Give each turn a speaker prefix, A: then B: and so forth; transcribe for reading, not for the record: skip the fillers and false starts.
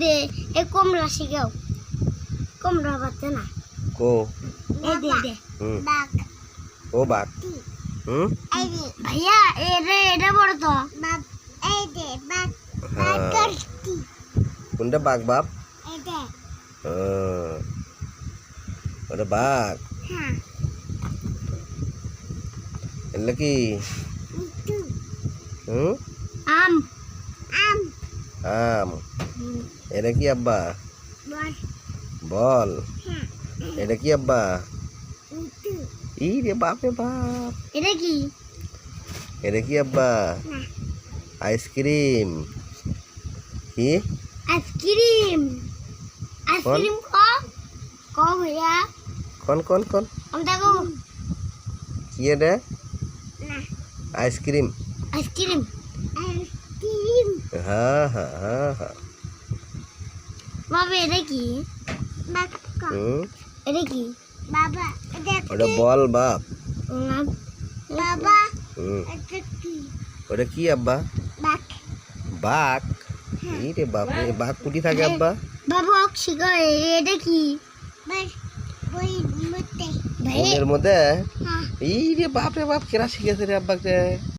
A: দে এ কমলা শিখাও কমলা বাচ্চা না
B: কো
A: এ দে বাঘ
B: ও বাঘ
A: এই দে ভাইয়া এটা বড় তো বাঘ এই দে বাঘ করতি
B: কোনটা বাঘ বাপ
A: এই দে
B: ওটা বাঘ
A: হ্যাঁ
B: এলে কি
A: আম আম
B: আম এটা কি আব্বা
A: বল
B: বল
A: হ্যাঁ
B: এটা কি আব্বা ই রে বাপ রে বাপ
A: এটা কি
B: এটা কি আব্বা আইসক্রিম কি
A: আইসক্রিম আইসক্রিম কো ভাইয়া
B: কোন কোন কোন
A: আমি দেখো
B: কি এটা
A: না
B: আইসক্রিম
A: আইসক্রিম আইসক্রিম
B: হ্যাঁ হ্যাঁ হ্যাঁ হ্যাঁ
A: বাবা এটা কি এটা কি বাবা
B: ওটা বল বাপ
A: বাবা
B: এটা কি আব্বা
A: বাঘ
B: বাঘ ই রে বাপ রে বাঘ কুটি থাকে আব্বা
A: বাবা শিখা এটা কি
B: বইয়ের মধ্যে ই রে বাপ রে বাপ কেরা শিখেছে রে আব্বাকে